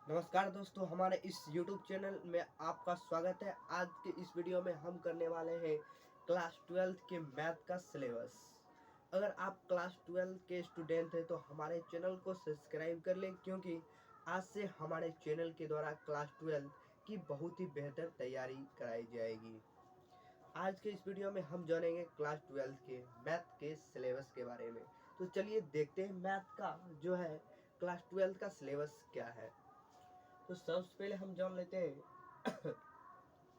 नमस्कार दोस्तों, हमारे इस YouTube चैनल में आपका स्वागत है। आज के इस वीडियो में हम करने वाले हैं क्लास 12 के मैथ का सिलेबस। अगर आप क्लास 12 के स्टूडेंट हैं तो हमारे चैनल को सब्सक्राइब कर लें, क्योंकि आज से हमारे चैनल के द्वारा क्लास 12 की बहुत ही बेहतर तैयारी कराई जाएगी। आज के इस वीडियो में हम जानेंगे क्लास 12 के मैथ के सिलेबस के बारे में। तो चलिए देखते हैं मैथ का जो है क्लास 12 का सिलेबस क्या है। तो सबसे पहले हम जान लेते हैं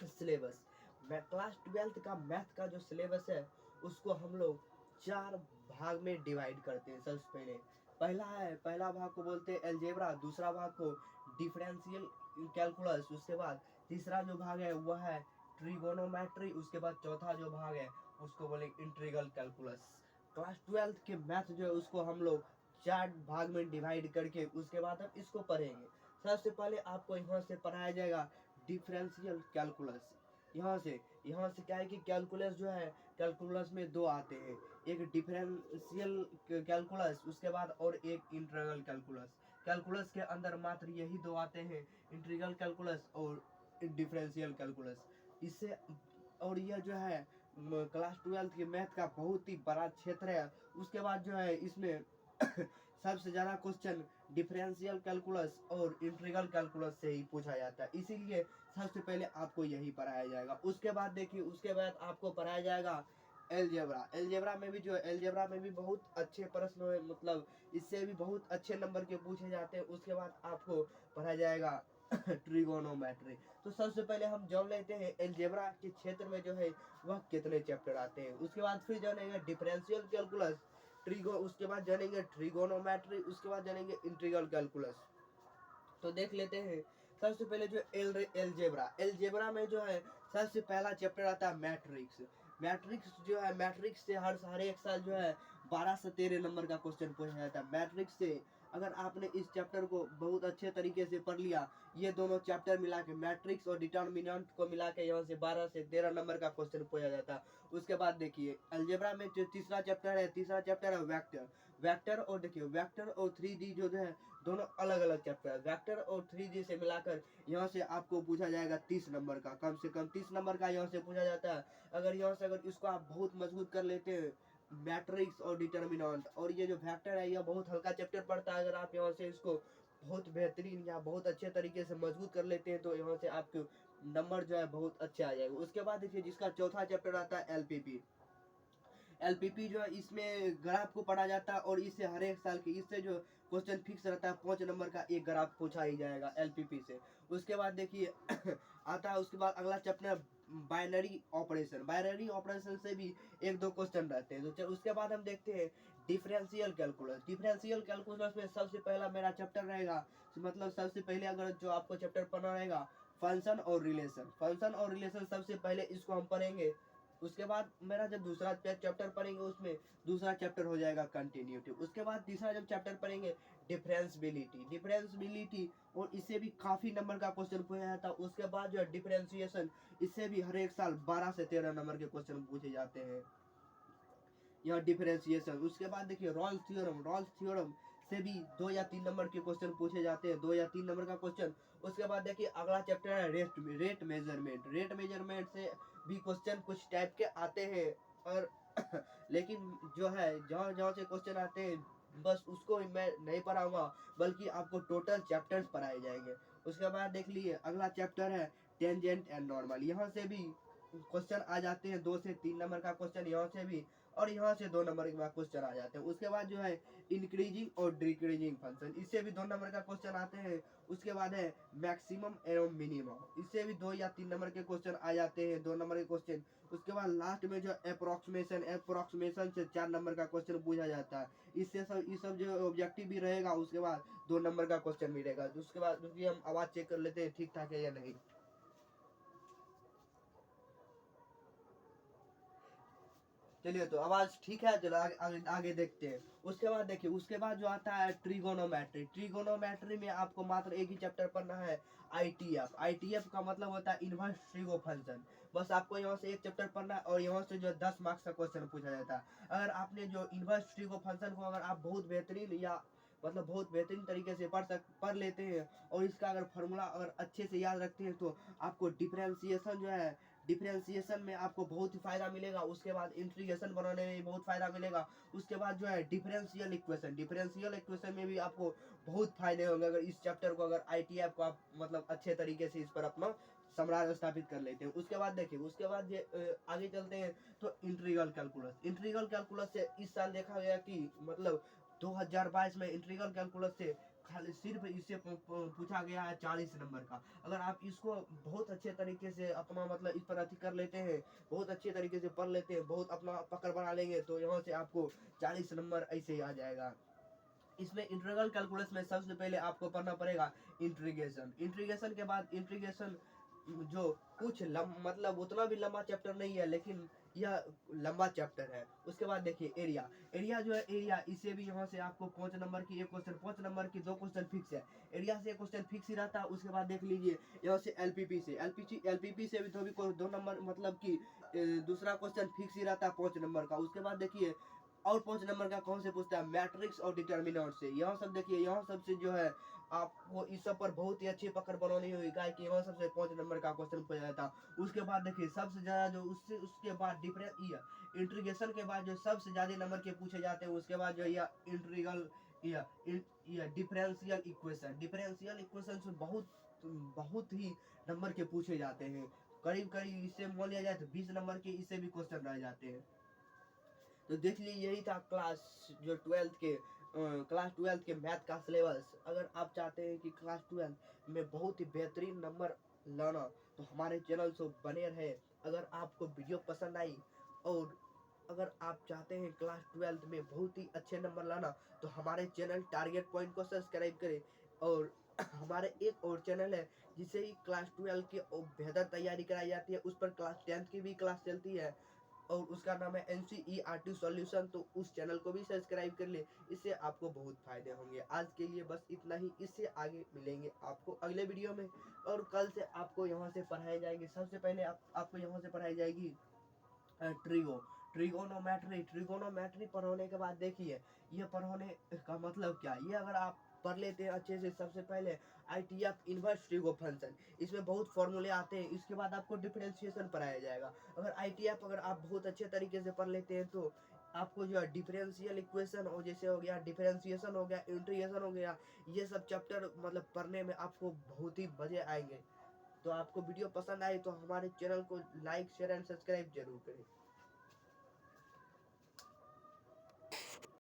सिलेबस। मैं क्लास 12 का मैथ का जो सिलेबस है उसको हम लोग 4 भाग में डिवाइड करते हैं। सबसे पहला भाग को बोलते हैं अलजेब्रा, दूसरा भाग को डिफरेंशियल कैलकुलस, उसके बाद तीसरा जो भाग है वह है ट्रिगोनोमेट्री, उसके बाद चौथा जो भाग है उसको बोलेंगे इंटीग्रल कैलकुलस। क्लास 12 के मैथ जो है उसको हम लोग 4 भाग में डिवाइड करके उसके बाद हम इसको पढ़ेंगे। सबसे पहले आपको यहाँ से पढ़ाया जाएगा डिफरेंशियल कैलकुलस। यहाँ से क्या है कि कैलकुलस जो है, कैलकुलस में दो आते हैं, एक डिफरेंशियल कैलकुलस उसके बाद और एक इंटीग्रल कैलकुलस। कैलकुलस के अंदर मात्र यही दो आते हैं, इंटीग्रल कैलकुलस और डिफरेंशियल कैलकुलस। इससे और यह जो है क्लास 12 के मैथ का बहुत ही बड़ा क्षेत्र है। उसके बाद जो है इसमें सबसे ज्यादा क्वेश्चन डिफरेंशियल कैलकुलस और इंटीग्रल कैलकुलस से ही पूछा जाता है, इसीलिए सबसे पहले आपको यही पढ़ाया जाएगा। उसके बाद देखिए, उसके बाद आपको पढ़ाया जाएगा एलजेब्रा। एलजेब्रा में भी जो है, एलजेब्रा में भी बहुत अच्छे प्रश्न है, मतलब इससे भी बहुत अच्छे नंबर के पूछे जाते हैं। उसके बाद आपको पढ़ाया जाएगा ट्रिगोनोमेट्री। तो सबसे पहले हम जान लेते हैं एलजेब्रा के क्षेत्र में जो है वह कितने चैप्टर आते हैं। उसके बाद फिर जानेंगे डिफरेंशियल कैलकुलस, उसके बाद जानेंगे ट्रिगोनोमेट्री, उसके बाद जानेंगे इंटीग्रल कैलकुलस। तो देख लेते हैं। सबसे पहले जो एलजेब्रा, एलजेब्रा में जो है सबसे पहला चैप्टर आता है मैट्रिक्स। मैट्रिक्स जो है, मैट्रिक्स से हर एक साल जो है 12 से 13 नंबर का क्वेश्चन पूछा जाता है मैट्रिक्स से। अगर आपने इस चैप्टर को बहुत अच्छे तरीके से पढ़ लिया, ये दोनों चैप्टर मिला के मैट्रिक्स और डिटर्मिनेंट को मिला के यहाँ से 12 से 13 नंबर का क्वेश्चन पूछा जाता है। उसके बाद देखिए अलजेब्रा में जो तीसरा चैप्टर है वेक्टर। वेक्टर और देखिए वेक्टर और 3D जो है दोनों अलग अलग चैप्टर है। वेक्टर और 3D से मिलाकर यहाँ से आपको पूछा जाएगा 30 नंबर का, कम से कम 30 नंबर का यहाँ से पूछा जाता है। अगर यहाँ से अगर इसको आप बहुत मजबूत कर लेते हैं, मैट्रिक्स और डिटर्मिनेंट और ये जो वेक्टर है यह बहुत हल्का चैप्टर पड़ता है, अगर आप यहाँ से इसको बहुत बेहतरीन या बहुत अच्छे तरीके से मजबूत कर लेते हैं तो यहाँ से आपके नंबर जो है बहुत अच्छे आ जाएगा। उसके बाद देखिए जिसका चौथा चैप्टर आता है एलपीपी। एलपीपी जो है इसमें ग्राफ को पढ़ा जाता है और इससे हर एक साल के इससे जो क्वेश्चन फिक्स रहता है 5 नंबर का एक ग्राफ पूछा ही जाएगा एलपीपी से। उसके बाद देखिए आता है, उसके बाद अगला chapter binary operation. Binary operation से भी एक दो क्वेश्चन रहते हैं। तो उसके बाद हम देखते हैं डिफरेंशियल कैलकुलस। डिफरेंशियल कैलकुलस में सबसे पहला मेरा चैप्टर रहेगा, मतलब सबसे पहले अगर जो आपको चैप्टर पढ़ना रहेगा फंक्शन और रिलेशन। फंक्शन और रिलेशन सबसे पहले इसको हम पढ़ेंगे। उसके बाद मेरा जब दूसरा चैप्टर पढ़ेंगे उसमें दूसरा चैप्टर हो जाएगा कंटिन्यूटी। उसके बाद तीसरा जब चैप्टर पढ़ेंगे डिफरेंसबिलिटी और इससे भी काफी नंबर का क्वेश्चन पूछा जाता है। उसके बाद जो है डिफरेंशिएशन, इससे भी हर एक साल 12 से 13 नंबर के क्वेश्चन पूछे जाते हैं, यह डिफरेंशिएशन। उसके बाद देखिए रॉल्स थ्योरम से भी 2 या 3 नंबर के क्वेश्चन पूछे जाते हैं, 2 या 3 नंबर का क्वेश्चन। उसके बाद देखिए अगला चैप्टर है रेट मेजरमेंट। रेट मेजरमेंट से भी क्वेश्चन कुछ टाइप के आते हैं और लेकिन जो है जहाँ जहाँ से क्वेश्चन आते हैं बस उसको मैं नहीं पढ़ाऊंगा, बल्कि आपको टोटल चैप्टर्स पढ़ाए जाएंगे। उसके बाद देख लीजिए अगला चैप्टर है टेंजेंट एंड नॉर्मल। यहाँ से भी क्वेश्चन आ जाते हैं, 2 से 3 नंबर का क्वेश्चन यहाँ से भी, और यहाँ से 2 नंबर के बाद क्वेश्चन आ जाते हैं। उसके बाद जो है इंक्रीजिंग और डिक्रीजिंग फंक्शन, इससे भी 2 नंबर का क्वेश्चन आते हैं। उसके बाद है मैक्सिमम एवं मिनिमम, इससे भी 2 या 3 नंबर के क्वेश्चन आ जाते हैं, 2 नंबर के क्वेश्चन। उसके बाद लास्ट में जो अप्रोक्सीमेशन से 4 नंबर का क्वेश्चन पूछा जाता है। इससे सब ये सब जो ऑब्जेक्टिव भी रहेगा उसके बाद 2 नंबर का क्वेश्चन मिलेगा। उसके बाद हम आवाज चेक कर लेते हैं ठीक ठाक है या नहीं। चलिए तो आवाज ठीक है, चलो आगे देखते हैं। उसके बाद देखिए, उसके बाद जो आता है ट्रिगोनोमेट्री। ट्रिगोनोमेट्री में आपको मात्र एक ही चैप्टर पढ़ना है, आईटीएफ। आईटीएफ का मतलब होता है इनवर्स ट्रिगो फंक्शन। बस आपको यहाँ से एक चैप्टर पढ़ना है और यहाँ से जो 10 मार्क्स का क्वेश्चन पूछा जाता है। अगर आपने जो इनवर्स ट्रिगो फंक्शन को अगर आप बहुत बेहतरीन या मतलब बहुत बेहतरीन तरीके से पढ़ लेते हैं। और इसका अगर फार्मूला अगर अच्छे से याद रखते हैं तो आपको डिफरेंशिएशन जो है, डिफरेंशिएशन में आपको बहुत ही फायदा मिलेगा। उसके बाद इंटीग्रेशन बनाने में भी बहुत फायदा मिलेगा। उसके बाद जो है डिफरेंशियल इक्वेशन, डिफरेंशियल इक्वेशन में भी आपको बहुत फायदे होंगे अगर इस चैप्टर को, अगर ITF को आप मतलब अच्छे तरीके से इस पर अपना साम्राज्य स्थापित कर लेते हैं। उसके बाद देखिए, उसके बाद ये आगे चलते हैं तो इंटीग्रल कैलकुलस। इंटीग्रल कैलकुलस से इस साल देखा गया कि मतलब 2022 में इंटीग्रल कैलकुलस से खाली सिर्फ इससे पूछा गया है 40 नंबर का। अगर आप इसको बहुत अच्छे तरीके से अपना मतलब इस पर अति कर लेते हैं, बहुत अच्छे तरीके से पढ़ लेते हैं, बहुत अपना पकड़ बना लेंगे तो यहाँ से आपको 40 नंबर ऐसे ही आ जाएगा। इसमें इंटीग्रल कैलकुलस में सबसे पहले आपको पढ़ना पड़ेगा इंटीग्रेशन। इंटीग्रेशन के बाद इंटीग्रेशन जो कुछ मतलब उतना भी लंबा चैप्टर नहीं है, लेकिन यह लंबा चैप्टर है। उसके बाद देखिए एरिया। एरिया जो है, एरिया इसे भी यहाँ से आपको 5 नंबर की एक क्वेश्चन, 5 नंबर की 2 क्वेश्चन फिक्स है। एरिया से क्वेश्चन फिक्स ही रहता है। उसके बाद देख लीजिए यहाँ से LPP से, LPP से भी तो भी 2 नंबर मतलब कि दूसरा क्वेश्चन फिक्स ही रहता है 5 नंबर का। उसके बाद देखिए और 5 नंबर का कौन से पूछता है, मैट्रिक्स और डिटर्मिनेंट से। यहाँ सब देखिए, यहाँ सब से जो है आपको इस सब पर बहुत ही अच्छी पकड़ बनानी होगी, क्या कि यहाँ सबसे 5 नंबर का क्वेश्चन पूछा जाता है। उसके बाद देखिए सबसे ज्यादा जो उसके बाद डिफरेंस इंटीग्रेशन के बाद जो सबसे ज्यादा नंबर के पूछे जाते हैं, उसके बाद जो integral differential equation. Differential equation से बहुत ही नंबर के पूछे जाते हैं। करीब करीब इससे मान लिया जाए तो 20 नंबर के इससे भी क्वेश्चन रह जाते हैं। तो देख लीजिए यही था क्लास ट्वेल्थ के मैथ का सिलेबस। अगर आप चाहते हैं कि क्लास 12 में बहुत ही बेहतरीन नंबर लाना तो हमारे चैनल से बने रहे। अगर आपको वीडियो पसंद आई और अगर आप चाहते हैं क्लास 12 में बहुत ही अच्छे नंबर लाना तो हमारे चैनल टारगेट पॉइंट को सब्सक्राइब करें। और हमारे एक और चैनल है जिससे ही क्लास 12 की बेहतर तैयारी कराई जाती है, उस पर क्लास 10 की भी क्लास चलती है और उसका नाम है NCERT सॉल्यूशन। तो उस चैनल को भी सब्सक्राइब कर ले, इससे आपको बहुत फायदे होंगे। आज के लिए बस इतना ही, इससे आगे मिलेंगे आपको अगले वीडियो में। और कल से आपको यहाँ से पढ़ाए जाएंगे, सबसे पहले आपको यहाँ से पढ़ाई जाएगी ट्रिगोनोमेट्री पढ़ाने के बाद देखिए ये पढ़ाने का मतलब क्या, ये अगर आप पढ़ लेते हैं अच्छे से, सबसे पहले ITF इनवर्स ट्रिगो फंक्शन, इसमें बहुत फॉर्मूले आते हैं। इसके बाद आपको डिफरेंशिएशन पढ़ाया जाएगा। अगर ITF अगर आप बहुत अच्छे तरीके से पढ़ लेते हैं तो आपको जो है डिफरेंशियल इक्वेशन और जैसे हो गया, डिफरेंशिएशन हो गया, इंटीग्रेशन हो गया, ये सब चैप्टर मतलब पढ़ने में आपको बहुत ही मजे आएंगे। तो आपको वीडियो पसंद आए तो हमारे चैनल को लाइक शेयर एंड सब्सक्राइब जरूर करें।